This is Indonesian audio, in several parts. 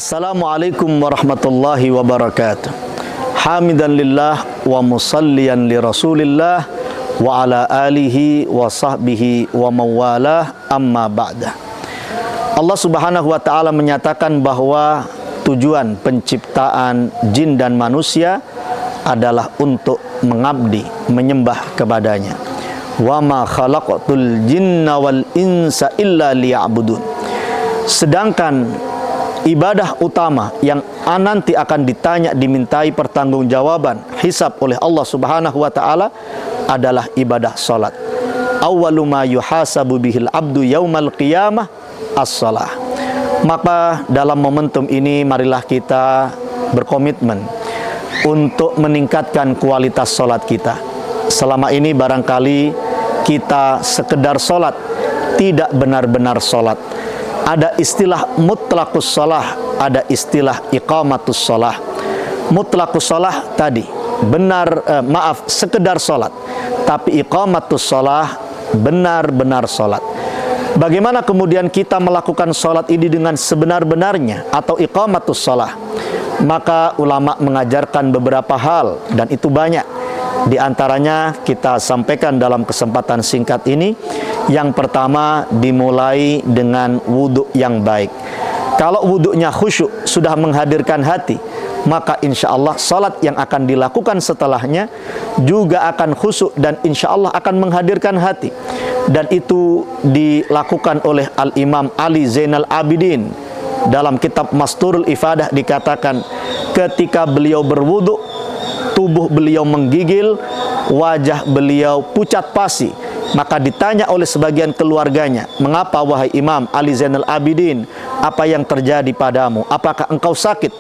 Assalamualaikum warahmatullahi wabarakatuh. Hamidan lillah wa musalliyan li rasulillah wa ala alihi wa sahbihi wa mawalah, amma ba'dah. Allah subhanahu wa ta'ala menyatakan bahwa tujuan penciptaan jin dan manusia adalah untuk mengabdi, menyembah kepadanya. Wa ma khalaqatul jinna wal insa illa liya'budun. Sedangkan ibadah utama yang nanti akan ditanya, dimintai pertanggungjawaban, hisab oleh Allah subhanahu wa ta'ala adalah ibadah salat. Awwalu ma yuhasabu bihil abdu yaumal qiyamah as-salah. Maka dalam momentum ini marilah kita berkomitmen untuk meningkatkan kualitas salat kita. Selama ini barangkali kita sekedar salat, tidak benar-benar salat. Ada istilah mutlaqus shalah, ada istilah iqamatus shalah. Mutlaqus shalah tadi sekedar salat, tapi iqamatus shalah benar-benar salat. Bagaimana kemudian kita melakukan salat ini dengan sebenar-benarnya atau iqamatus shalah? Maka ulama mengajarkan beberapa hal, dan itu banyak. Di antaranya kita sampaikan dalam kesempatan singkat ini. Yang pertama, dimulai dengan wudhu yang baik. Kalau wudhunya khusyuk, sudah menghadirkan hati, maka insya Allah salat yang akan dilakukan setelahnya juga akan khusyuk dan insya Allah akan menghadirkan hati. Dan itu dilakukan oleh Al-Imam Ali Zainal Abidin. Dalam kitab Masturul Ifadah dikatakan, ketika beliau berwudhu, tubuh beliau menggigil, wajah beliau pucat pasi. Maka ditanya oleh sebagian keluarganya, mengapa wahai Imam Ali Zainal Abidin, apa yang terjadi padamu? Apakah engkau sakit?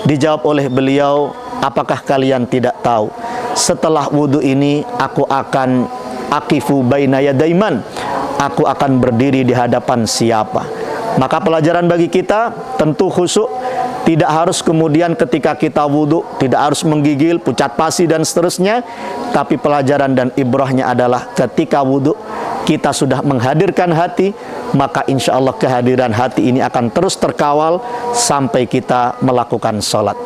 Dijawab oleh beliau, apakah kalian tidak tahu? Setelah wudhu ini, aku akan akifu baina yadaiman. Aku akan berdiri di hadapan siapa? Maka pelajaran bagi kita, tentu khusyuk. Tidak harus kemudian ketika kita wudhu, tidak harus menggigil, pucat pasi dan seterusnya. Tapi pelajaran dan ibrahnya adalah ketika wudhu kita sudah menghadirkan hati, maka insya Allah kehadiran hati ini akan terus terkawal sampai kita melakukan sholat.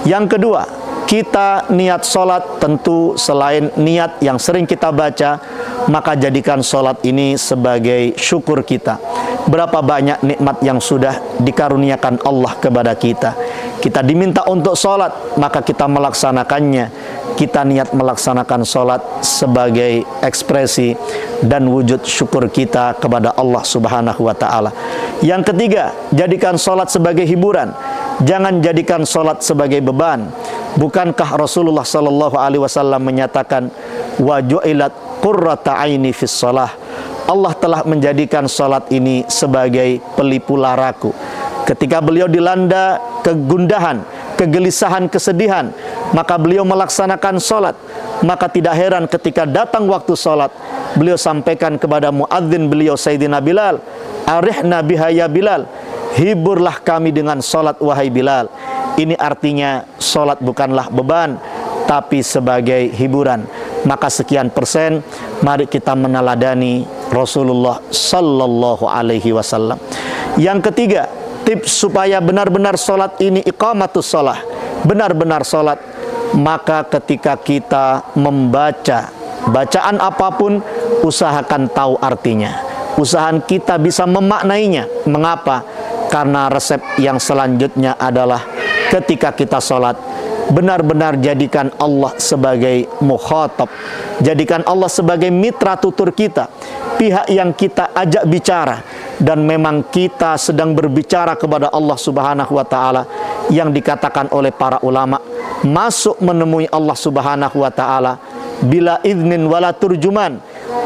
Yang kedua, kita niat sholat tentu selain niat yang sering kita baca, maka jadikan sholat ini sebagai syukur kita. Berapa banyak nikmat yang sudah dikaruniakan Allah kepada kita. Kita diminta untuk sholat, maka kita melaksanakannya. Kita niat melaksanakan sholat sebagai ekspresi dan wujud syukur kita kepada Allah subhanahu wa ta'ala. Yang ketiga, jadikan sholat sebagai hiburan. Jangan jadikan sholat sebagai beban. Bukankah Rasulullah sallallahu alaihi wasallam menyatakan, wa ju'ilat qurrata aini fis shalah. Allah telah menjadikan salat ini sebagai pelipur laraku. Ketika beliau dilanda kegundahan, kegelisahan, kesedihan, maka beliau melaksanakan salat. Maka tidak heran ketika datang waktu salat, beliau sampaikan kepada muadzin beliau Sayyidina Bilal, arihna biha ya Bilal, hiburlah kami dengan salat wahai Bilal. Ini artinya salat bukanlah beban, tapi sebagai hiburan. Maka sekian persen, mari kita meneladani Rasulullah sallallahu alaihi wasallam. Yang ketiga, tips supaya benar-benar salat ini iqamatus shalah, benar-benar salat. Maka ketika kita membaca bacaan apapun, usahakan tahu artinya. Usahakan kita bisa memaknainya. Mengapa? Karena resep yang selanjutnya adalah ketika kita salat, benar-benar jadikan Allah sebagai mukhatab, jadikan Allah sebagai mitra tutur kita, pihak yang kita ajak bicara, dan memang kita sedang berbicara kepada Allah subhanahu wa ta'ala. Yang dikatakan oleh para ulama, masuk menemui Allah subhanahu wa ta'ala bila iznin wala turjuman,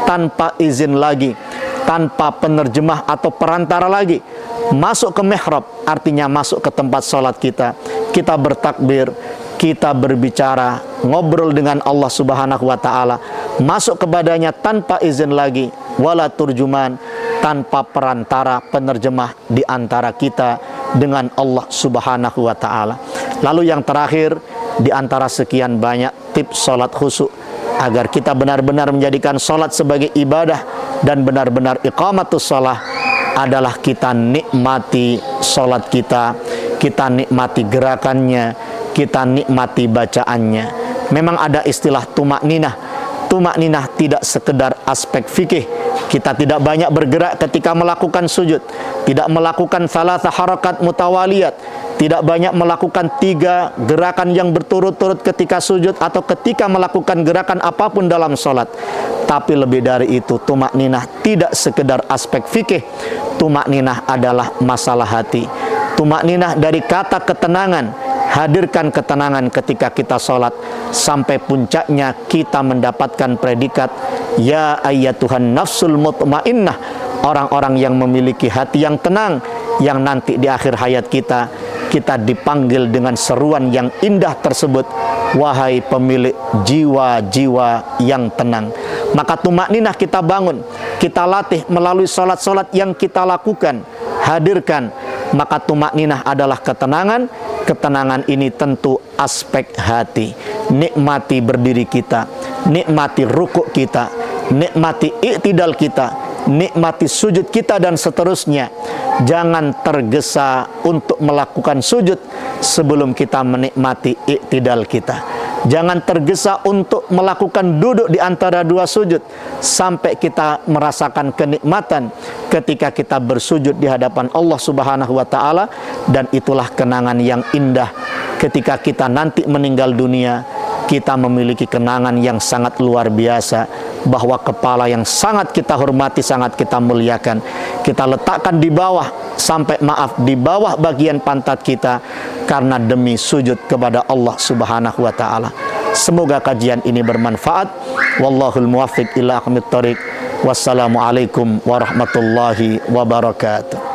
tanpa izin lagi, tanpa penerjemah atau perantara lagi. Masuk ke mihrab artinya masuk ke tempat sholat kita. Kita bertakbir, kita berbicara, ngobrol dengan Allah subhanahu wa ta'ala, masuk kepadanya tanpa izin lagi, wala turjuman, tanpa perantara penerjemah di antara kita dengan Allah subhanahu wa ta'ala. Lalu yang terakhir, di antara sekian banyak tips sholat khusyuk, agar kita benar-benar menjadikan sholat sebagai ibadah dan benar-benar iqamatus shalah, adalah kita nikmati sholat kita, kita nikmati gerakannya, kita nikmati bacaannya. Memang ada istilah tumakninah. Tumakninah tidak sekedar aspek fikih. Kita tidak banyak bergerak ketika melakukan sujud, tidak melakukan salatah harakat mutawaliyat, tidak banyak melakukan 3 gerakan yang berturut-turut ketika sujud atau ketika melakukan gerakan apapun dalam sholat. Tapi lebih dari itu, tumakninah tidak sekedar aspek fikih. Tumakninah adalah masalah hati. Tumakninah dari kata ketenangan. Hadirkan ketenangan ketika kita sholat, sampai puncaknya kita mendapatkan predikat ya ayyatuhan nafsul mutmainnah, orang-orang yang memiliki hati yang tenang, yang nanti di akhir hayat kita dipanggil dengan seruan yang indah tersebut, wahai pemilik jiwa-jiwa yang tenang. Maka tumakninah kita bangun, kita latih melalui sholat-sholat yang kita lakukan, hadirkan. Maka tumakninah adalah ketenangan. Ketenangan ini tentu aspek hati. Nikmati berdiri kita, nikmati rukuk kita, nikmati i'tidal kita, nikmati sujud kita dan seterusnya. Jangan tergesa untuk melakukan sujud sebelum kita menikmati i'tidal kita. Jangan tergesa untuk melakukan duduk di antara 2 sujud sampai kita merasakan kenikmatan ketika kita bersujud di hadapan Allah Subhanahu wa taala. Dan itulah kenangan yang indah ketika kita nanti meninggal dunia. Kita memiliki kenangan yang sangat luar biasa, bahwa kepala yang sangat kita hormati, sangat kita muliakan, kita letakkan di bawah, sampai di bawah bagian pantat kita, karena demi sujud kepada Allah Subhanahu wa taala. Semoga kajian ini bermanfaat. Wallahul muwaffiq ila aqwamit thoriq. Wassalamualaikum warahmatullahi wabarakatuh.